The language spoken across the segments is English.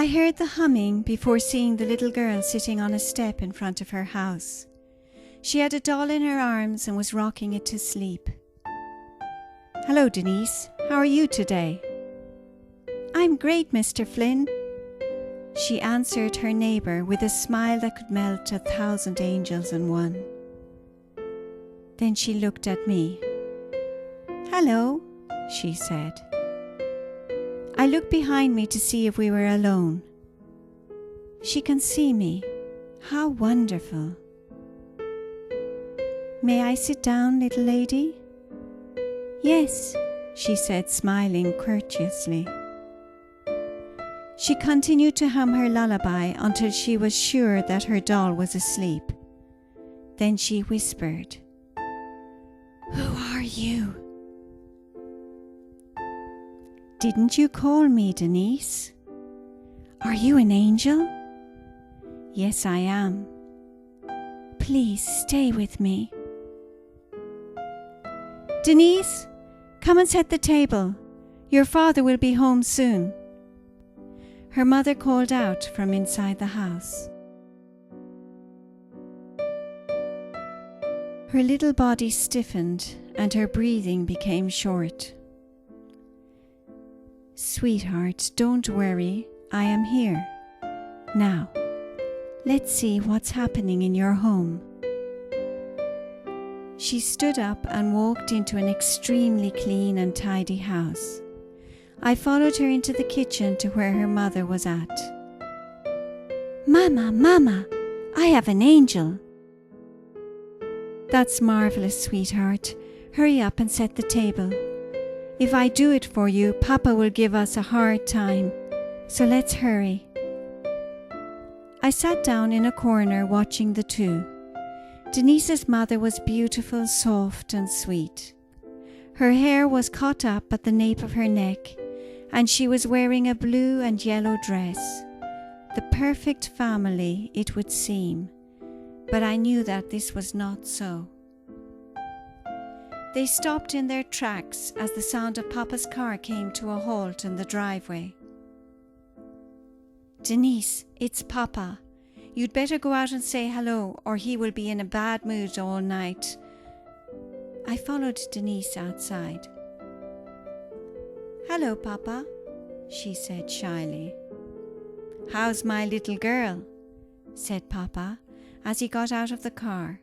I heard the humming before seeing the little girl sitting on a step in front of her house. She had a doll in her arms and was rocking it to sleep. "Hello, Denise. How are you today?" "I'm great, Mr. Flynn," she answered her neighbour with a smile that could melt 1,000 angels in one. Then she looked at me. "Hello," she said. I looked behind me to see if we were alone. She can see me. How wonderful. "May I sit down, little lady?" "Yes," she said, smiling courteously. She continued to hum her lullaby until she was sure that her doll was asleep. Then she whispered, "Who are you?" "Didn't you call me, Denise?" "Are you an angel?" "Yes, I am." "Please stay with me." "Denise, come and set the table. Your father will be home soon," her mother called out from inside the house. Her little body stiffened and her breathing became short. "Sweetheart, don't worry. I am here. Now, let's see what's happening in your home." She stood up and walked into an extremely clean and tidy house. I followed her into the kitchen to where her mother was at. "Mama, Mama, I have an angel." "That's marvelous, sweetheart. Hurry up and set the table. If I do it for you, Papa will give us a hard time. So let's hurry." I sat down in a corner watching the two. Denise's mother was beautiful, soft and sweet. Her hair was caught up at the nape of her neck, and she was wearing a blue and yellow dress. The perfect family, it would seem, but I knew that this was not so. They stopped in their tracks as the sound of Papa's car came to a halt in the driveway. "Denise, it's Papa. You'd better go out and say hello, or he will be in a bad mood all night." I followed Denise outside. "Hello, Papa," she said shyly. "How's my little girl?" said Papa as he got out of the car.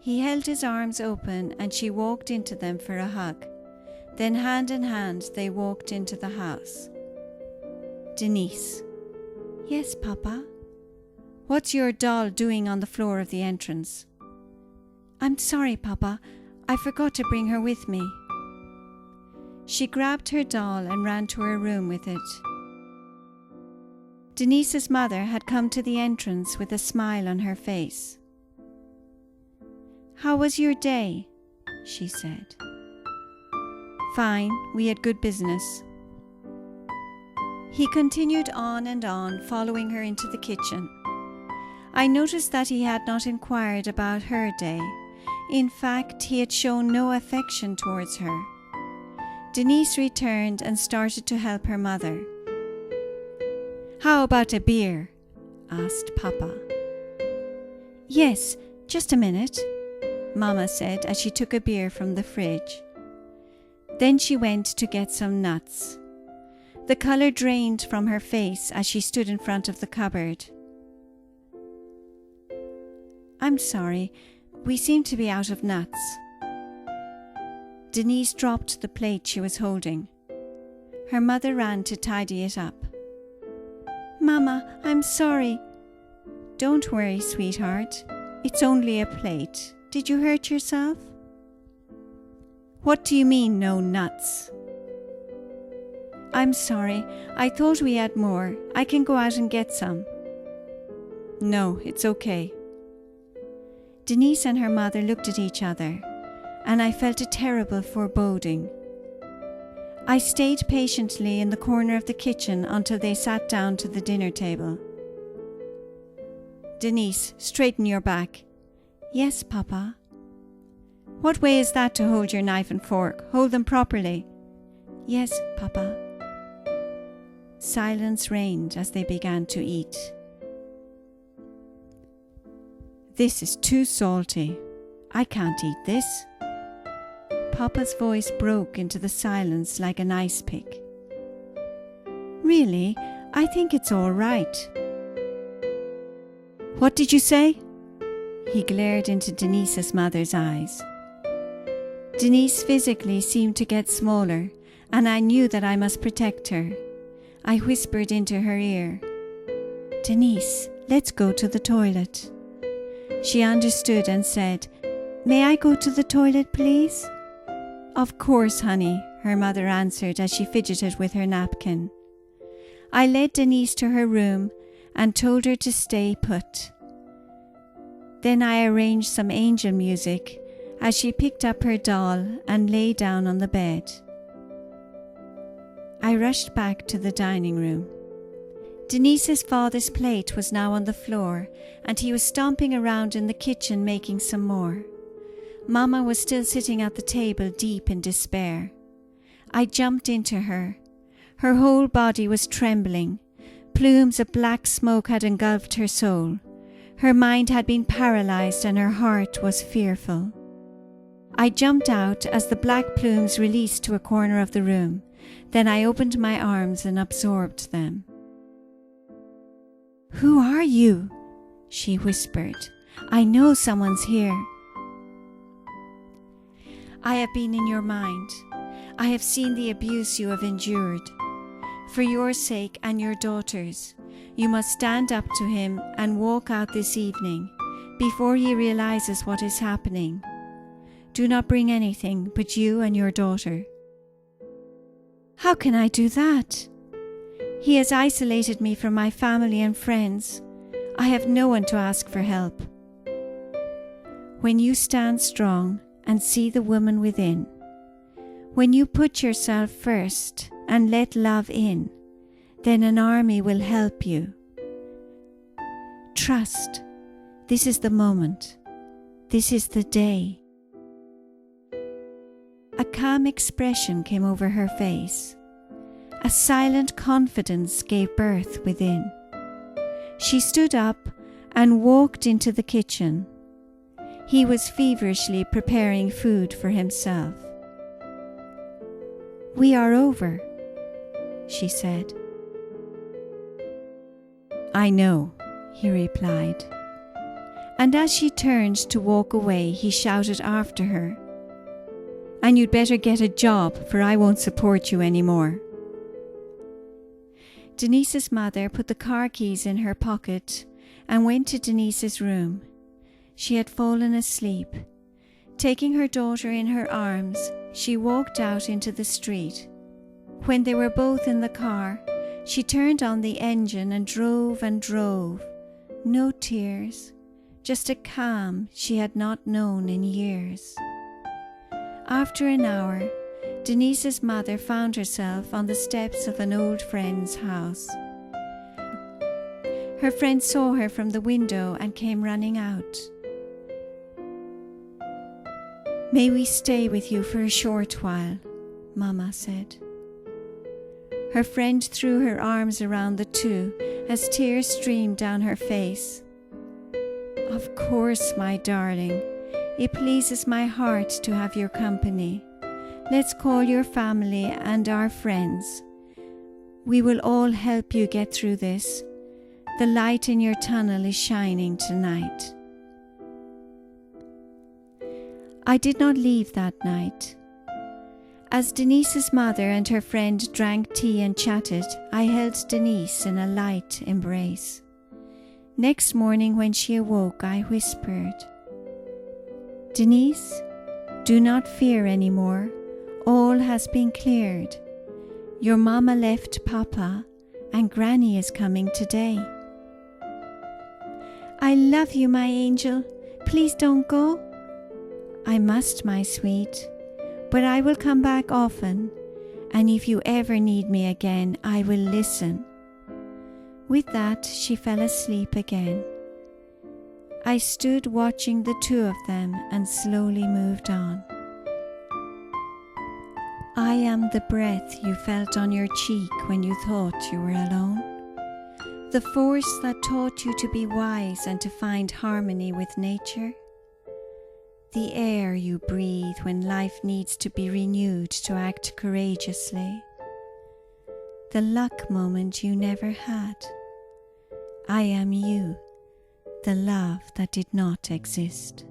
He held his arms open and she walked into them for a hug. Then hand in hand they walked into the house. "Denise." "Yes, Papa." "What's your doll doing on the floor of the entrance?" "I'm sorry, Papa. I forgot to bring her with me." She grabbed her doll and ran to her room with it. Denise's mother had come to the entrance with a smile on her face. "How was your day?" she said. "Fine, we had good business." He continued on and on, following her into the kitchen. I noticed that he had not inquired about her day. In fact, he had shown no affection towards her. Denise returned and started to help her mother. "How about a beer?" asked Papa. "Yes, just a minute," Mama said as she took a beer from the fridge. Then she went to get some nuts. The colour drained from her face as she stood in front of the cupboard. "I'm sorry, we seem to be out of nuts." Denise dropped the plate she was holding. Her mother ran to tidy it up. "Mama, I'm sorry." "Don't worry, sweetheart. It's only a plate. Did you hurt yourself?" "What do you mean, no nuts?" "I'm sorry. I thought we had more. I can go out and get some." "No, it's okay." Denise and her mother looked at each other, and I felt a terrible foreboding. I stayed patiently in the corner of the kitchen until they sat down to the dinner table. "Denise, straighten your back." "Yes, Papa." "What way is that to hold your knife and fork? Hold them properly." "Yes, Papa." Silence reigned as they began to eat. "This is too salty. I can't eat this." Papa's voice broke into the silence like an ice pick. "Really, I think it's all right." "What did you say?" He glared into Denise's mother's eyes. Denise physically seemed to get smaller, and I knew that I must protect her. I whispered into her ear, "Denise, let's go to the toilet." She understood and said, "May I go to the toilet, please?" "Of course, honey," her mother answered as she fidgeted with her napkin. I led Denise to her room and told her to stay put. Then I arranged some angel music as she picked up her doll and lay down on the bed. I rushed back to the dining room. Denise's father's plate was now on the floor, and he was stomping around in the kitchen making some more. Mama was still sitting at the table deep in despair. I jumped into her. Her whole body was trembling. Plumes of black smoke had engulfed her soul. Her mind had been paralyzed and her heart was fearful. I jumped out as the black plumes released to a corner of the room. Then I opened my arms and absorbed them. "Who are you?" she whispered. "I know someone's here." "I have been in your mind. I have seen the abuse you have endured. For your sake and your daughter's, you must stand up to him and walk out this evening before he realizes what is happening. Do not bring anything but you and your daughter." "How can I do that? He has isolated me from my family and friends. I have no one to ask for help." "When you stand strong and see the woman within, when you put yourself first and let love in, then an army will help you. Trust. This is the moment. This is the day." A calm expression came over her face. A silent confidence gave birth within. She stood up and walked into the kitchen. He was feverishly preparing food for himself. "We are over," she said. "I know," he replied. And as she turned to walk away, he shouted after her, "And you'd better get a job, for I won't support you anymore." Denise's mother put the car keys in her pocket and went to Denise's room. She had fallen asleep. Taking her daughter in her arms, she walked out into the street. When they were both in the car, she turned on the engine and drove and drove. No tears, just a calm she had not known in years. After an hour, Denise's mother found herself on the steps of an old friend's house. Her friend saw her from the window and came running out. "May we stay with you for a short while?" Mama said. Her friend threw her arms around the two as tears streamed down her face. "Of course, my darling. It pleases my heart to have your company. Let's call your family and our friends. We will all help you get through this. The light in your tunnel is shining tonight." I did not leave that night. As Denise's mother and her friend drank tea and chatted, I held Denise in a light embrace. Next morning when she awoke, I whispered, "Denise, do not fear anymore. All has been cleared. Your mama left Papa, and Granny is coming today." "I love you, my angel. Please don't go." "I must, my sweet, but I will come back often, and if you ever need me again, I will listen." With that, she fell asleep again. I stood watching the two of them and slowly moved on. I am the breath you felt on your cheek when you thought you were alone. The force that taught you to be wise and to find harmony with nature. The air you breathe when life needs to be renewed to act courageously. The luck moment you never had. I am you, the love that did not exist.